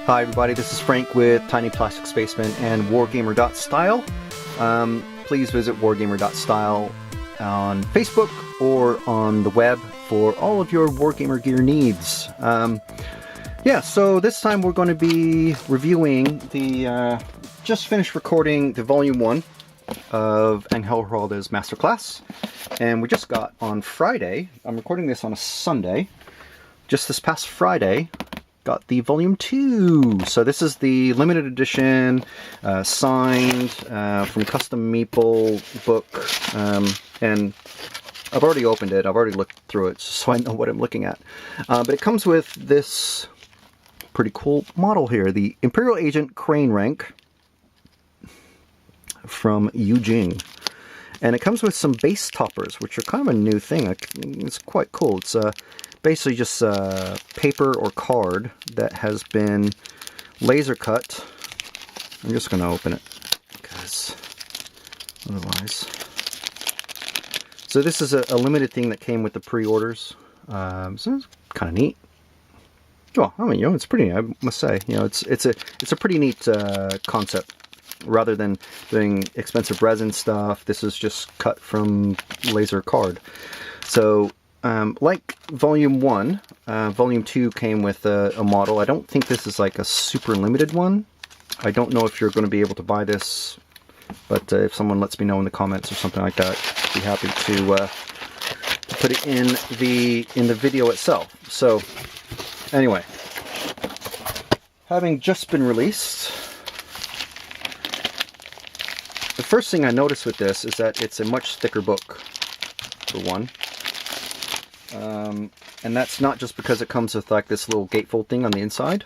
Hi everybody, this is Frank with Tiny Plastic Spaceman and Wargamer.style. Please visit Wargamer.style on Facebook or on the web for all of your Wargamer gear needs. Yeah, so this time we're going to be reviewing the, just finished recording the Volume 1 of Angel Giraldez Masterclass. And we just got on Friday, I'm recording this on a Sunday, just this past Friday, got the Volume 2. So this is the limited edition, signed from Custom Meeple book, and I've already opened it, I've already looked through it so I know what I'm looking at. But it comes with this pretty cool model here, the Imperial Agent Crane Rank from Yujing. And it comes with some base toppers, which are kind of a new thing. It's quite cool. It's basically just paper or card that has been laser cut. I'm just going to open it, because otherwise... So this is a limited thing that came with the pre-orders. So it's kind of neat. Well, I mean, it's pretty neat, I must say. It's a pretty neat concept. Rather than doing expensive resin stuff, this is just cut from laser card. So, like Volume 1, Volume 2 came with a model. I don't think this is like a super limited one. I don't know if you're going to be able to buy this, but if someone lets me know in the comments or something like that, I'd be happy to put it in the video itself. So, anyway, having just been released, the first thing I noticed with this is that it's a much thicker book, for one. And that's not just because it comes with like this little gatefold thing on the inside.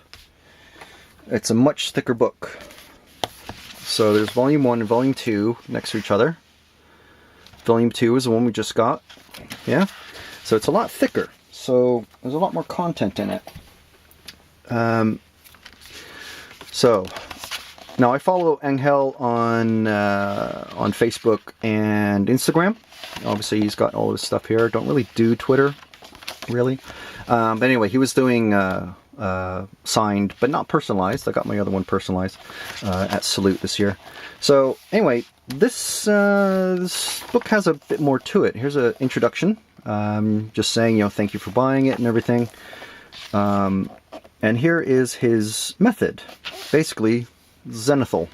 It's a much thicker book. So there's Volume 1 and Volume 2 next to each other. Volume 2 is the one we just got. Yeah? So it's a lot thicker. So there's a lot more content in it. So... Now, I follow Angel on Facebook and Instagram. Obviously, he's got all of his stuff here. Don't really do Twitter, really. But anyway, he was doing signed, but not personalized. I got my other one personalized at Salute this year. So, anyway, this book has a bit more to it. Here's an introduction. Just saying, thank you for buying it and everything. And here is his method. Basically, zenithal,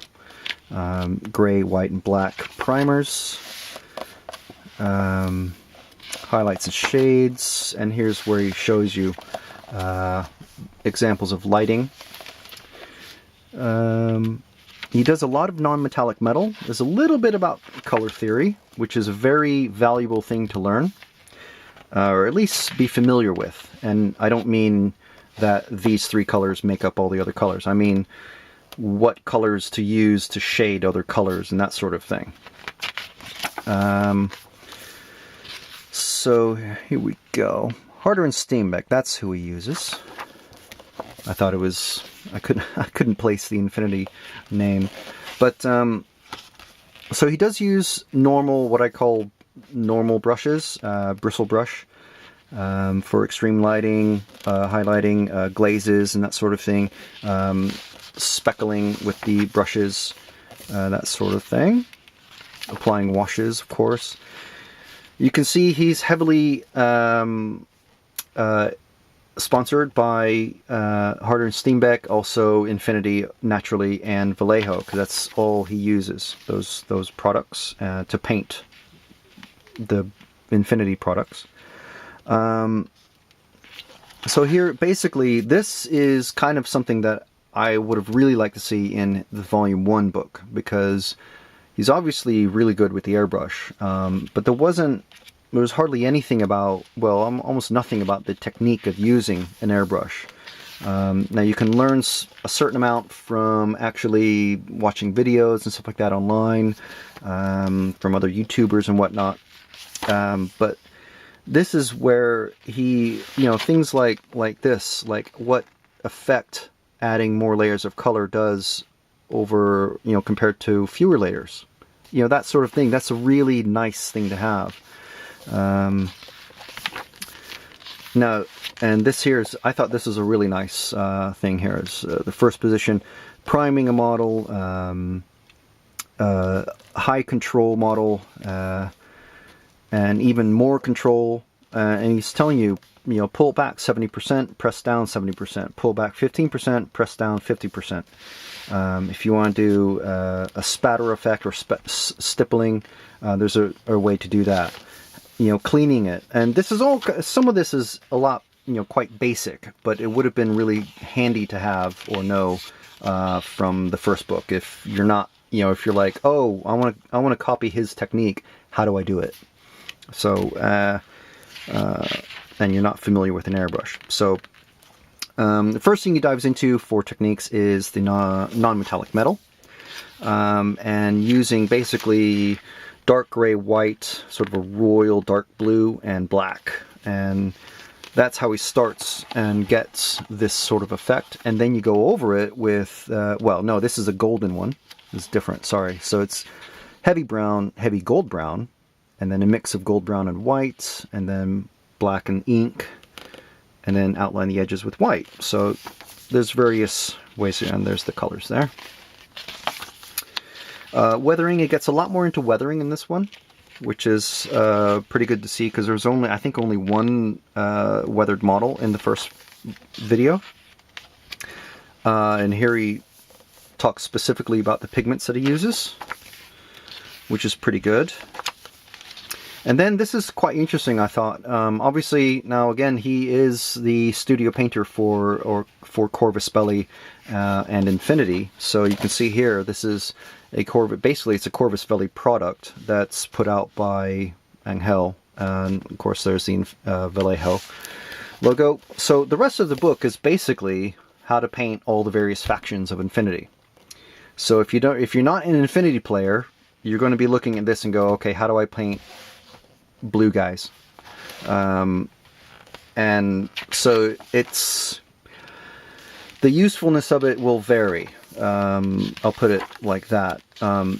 gray, white, and black primers, highlights and shades, and here's where he shows you examples of lighting. He does a lot of non-metallic metal. There's a little bit about color theory, which is a very valuable thing to learn, or at least be familiar with. And I don't mean that these three colors make up all the other colors. I mean what colors to use to shade other colors and that sort of thing. So here we go. Harder and Steenbeck, that's who he uses. I thought it was, I couldn't place the Infinity name, but so he does use normal, what I call normal brushes, bristle brush, for extreme lighting, highlighting, glazes and that sort of thing. Speckling with the brushes, that sort of thing. Applying washes, of course. You can see he's heavily sponsored by Harder and Steenbeck, also Infinity, naturally, and Vallejo, because that's all he uses, those products, to paint the Infinity products. So here, basically, this is kind of something that I would have really liked to see in the Volume 1 book, because he's obviously really good with the airbrush, but there was hardly anything about, well, almost nothing about the technique of using an airbrush. Now you can learn a certain amount from actually watching videos and stuff like that online, from other YouTubers and whatnot, but this is where he, things like this, like what effect adding more layers of color does over, compared to fewer layers. That sort of thing. That's a really nice thing to have. Now, and this here is, I thought this was a really nice thing here. Is the first position, priming a model, high control model, and even more control. And he's telling you, pull back 70%, press down 70%, pull back 15%, press down 50%. If you want to do a spatter effect or stippling, there's a way to do that. Cleaning it. And this is all, some of this is a lot, quite basic, but it would have been really handy to have or know from the first book. If you're not, if you're like, oh, I want to copy his technique, how do I do it? So, and you're not familiar with an airbrush. So, the first thing he dives into for techniques is the non-metallic metal, and using basically dark gray, white, sort of a royal dark blue, and black. And that's how he starts and gets this sort of effect. And then you go over it with, well, no, this is a golden one. It's different, sorry. So it's heavy brown, heavy gold brown, and then a mix of gold brown and white, and then black and ink, and then outline the edges with white. So there's various ways, and there's the colors there. Weathering, it gets a lot more into weathering in this one, which is pretty good to see, because there's only, I think, only one weathered model in the first video. And here he talks specifically about the pigments that he uses, which is pretty good. And then this is quite interesting, I thought. Obviously, now again, he is the studio painter for Corvus Belli and Infinity. So you can see here, this is a Corvus, basically it's a Corvus Belli product that's put out by Angel. And of course there's the Vallejo logo. So the rest of the book is basically how to paint all the various factions of Infinity. So if you're not an Infinity player, you're going to be looking at this and go, okay, how do I paint blue guys? And so it's, the usefulness of it will vary. I'll put it like that.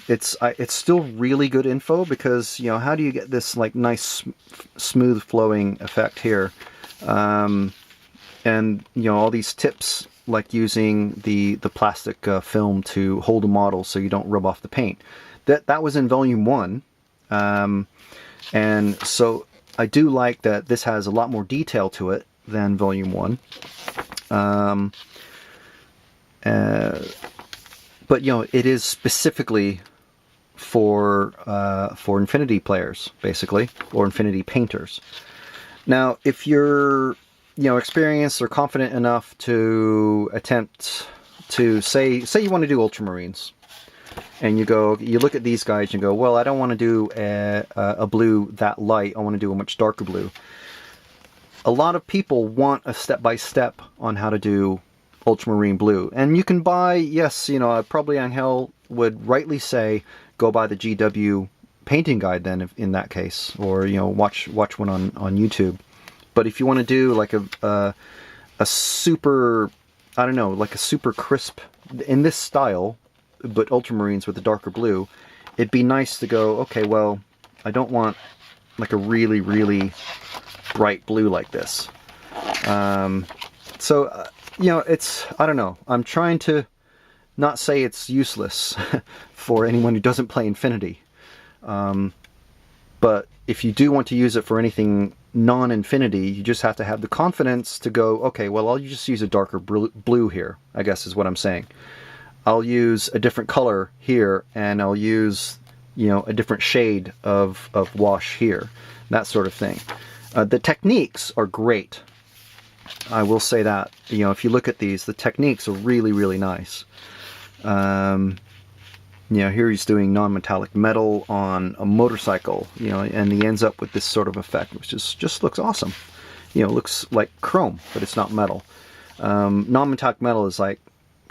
It's still really good info, because how do you get this like nice smooth flowing effect here, and all these tips, like using the plastic film to hold a model so you don't rub off the paint. That was in volume 1. And so I do like that this has a lot more detail to it than volume 1. But it is specifically for Infinity players, basically, or Infinity painters. Now, if you're experienced or confident enough to attempt to say you want to do ultramarines, and you look at these guys and go, well, I don't want to do a blue that light, I want to do a much darker blue. A lot of people want a step-by-step on how to do ultramarine blue. And you can buy, yes, probably Angel would rightly say, go buy the GW painting guide then, in that case, or, watch one on YouTube. But if you want to do like a super, I don't know, like a super crisp, in this style, but ultramarines with a darker blue, it'd be nice to go, okay, well, I don't want like a really, really bright blue like this. So, it's, I don't know, I'm trying to not say it's useless for anyone who doesn't play Infinity. But if you do want to use it for anything non-Infinity, you just have to have the confidence to go, okay, well, I'll just use a darker blue here, I guess is what I'm saying. I'll use a different color here, and I'll use, a different shade of wash here, that sort of thing. The techniques are great. I will say that. If you look at these, the techniques are really, really nice. Here he's doing non-metallic metal on a motorcycle, and he ends up with this sort of effect, which just looks awesome. Looks like chrome, but it's not metal. Non-metallic metal is like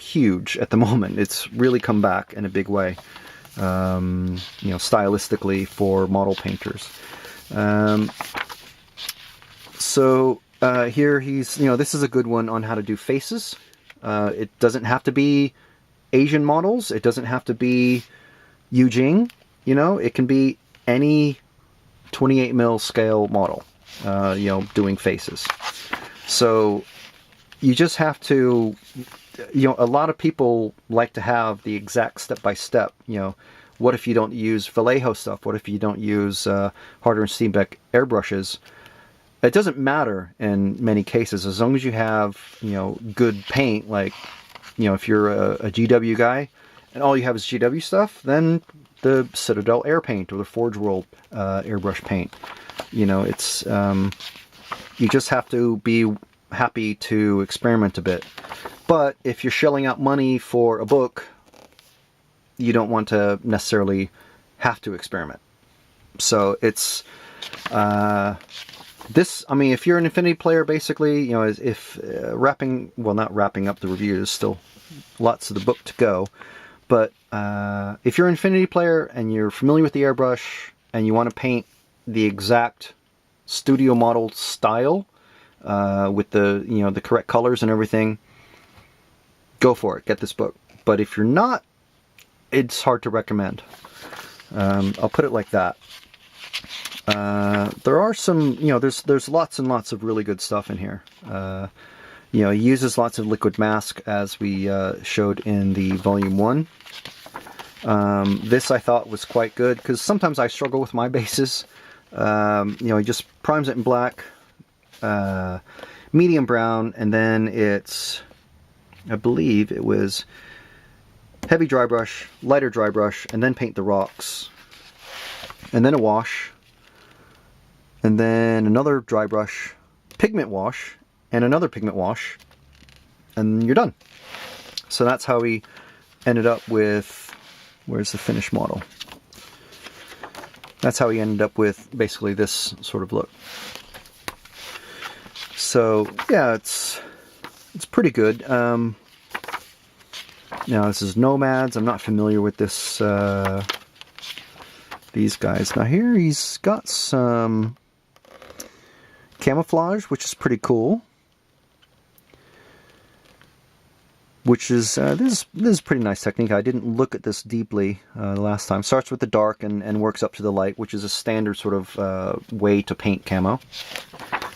huge at the moment. It's really come back in a big way, stylistically for model painters. So here he's, this is a good one on how to do faces. It doesn't have to be Asian models. It doesn't have to be Eugene. It can be any 28mm scale model, doing faces. So you just have to, a lot of people like to have the exact step-by-step, what if you don't use Vallejo stuff? What if you don't use Harder and Steenbeck airbrushes? It doesn't matter in many cases, as long as you have, good paint, like, if you're a GW guy and all you have is GW stuff, then the Citadel air paint or the Forge World airbrush paint. It's, you just have to be happy to experiment a bit. But if you're shelling out money for a book, you don't want to necessarily have to experiment. So it's, if you're an Infinity player, basically, if not wrapping up the review, there's still lots of the book to go. But if you're an Infinity player and you're familiar with the airbrush and you want to paint the exact studio model style with the the correct colors and everything, go for it. Get this book. But if you're not, it's hard to recommend. I'll put it like that. There are some, there's lots and lots of really good stuff in here. He uses lots of liquid mask, as we showed in the Volume 1. This I thought was quite good, because sometimes I struggle with my bases. He just primes it in black, medium brown, and then it's, I believe it was heavy dry brush, lighter dry brush, and then paint the rocks, and then a wash, and then another dry brush, pigment wash, and another pigment wash, and you're done. So that's how we ended up with, where's the finished model? That's how we ended up with basically this sort of look. So yeah, it's pretty good. Now this is Nomads. I'm not familiar with this, these guys. Now here he's got some Camouflage, which is pretty cool. Which is, this is pretty nice technique. I didn't look at this deeply the last time. Starts with the dark and works up to the light, which is a standard sort of way to paint camo.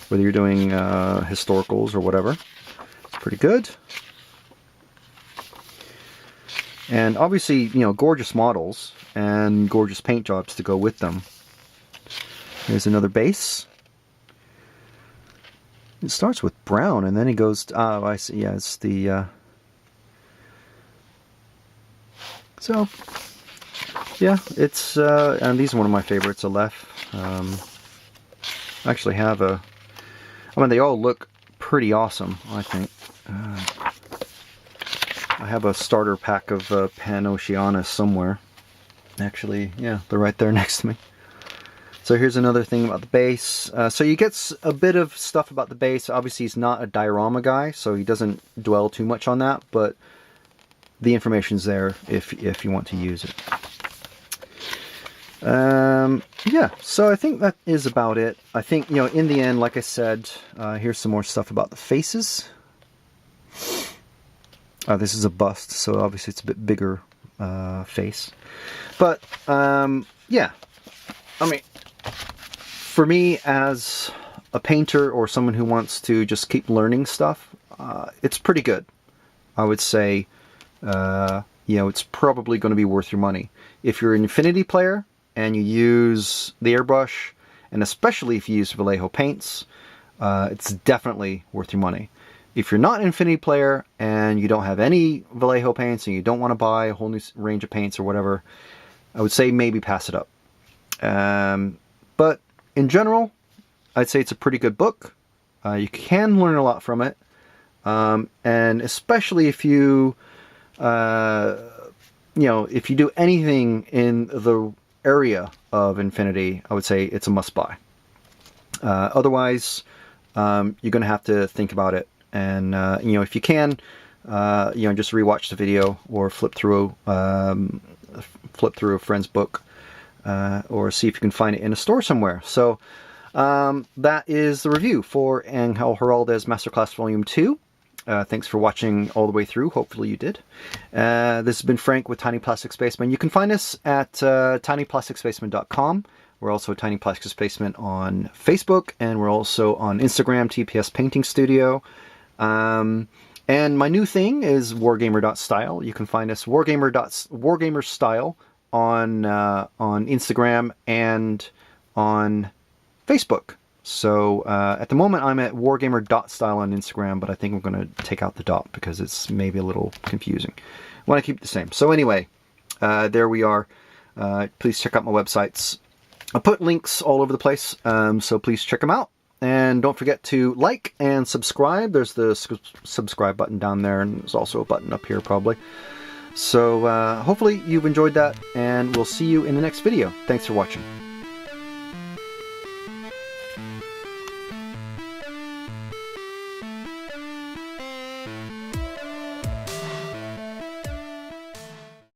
Whether you're doing historicals or whatever. It's pretty good. And obviously, gorgeous models and gorgeous paint jobs to go with them. Here's another base. It starts with brown and then it goes to, oh, I see, yeah, it's the, so, yeah, it's, and these are one of my favorites, Aleph. I actually have they all look pretty awesome, I think. I have a starter pack of Pan Oceanus somewhere. Actually, yeah, they're right there next to me. So here's another thing about the base. So you get a bit of stuff about the base. Obviously, he's not a diorama guy, so he doesn't dwell too much on that, but the information's there if you want to use it. Yeah, so I think that is about it. I think, in the end, like I said, here's some more stuff about the faces. This is a bust, so obviously it's a bit bigger face. But, yeah, I mean, for me as a painter or someone who wants to just keep learning stuff, it's pretty good. I would say, it's probably going to be worth your money. If you're an Infinity player and you use the airbrush, and especially if you use Vallejo paints, it's definitely worth your money. If you're not an Infinity player and you don't have any Vallejo paints and you don't want to buy a whole new range of paints or whatever, I would say maybe pass it up. But in general, I'd say it's a pretty good book. You can learn a lot from it. And especially if you, if you do anything in the area of Infinity, I would say it's a must-buy. Otherwise, you're going to have to think about it. And, if you can, just rewatch the video or flip through a friend's book, or see if you can find it in a store somewhere. So that is the review for Angel Giraldez Masterclass Volume 2. Thanks for watching all the way through. Hopefully you did. This has been Frank with Tiny Plastic Spaceman. You can find us at tinyplasticspaceman.com. We're also Tiny Plastic Spaceman on Facebook, and we're also on Instagram, TPS Painting Studio. And my new thing is wargamer.style. You can find us wargamer.style on Instagram and on Facebook. So at the moment I'm at wargamer.style on Instagram, but I think we're going to take out the dot because it's maybe a little confusing. I want to keep it the same. So anyway, there we are. Please check out my websites. I put links all over the place, so please check them out. And don't forget to like and subscribe. There's the subscribe button down there, and there's also a button up here probably. So hopefully you've enjoyed that, and we'll see you in the next video. Thanks for watching.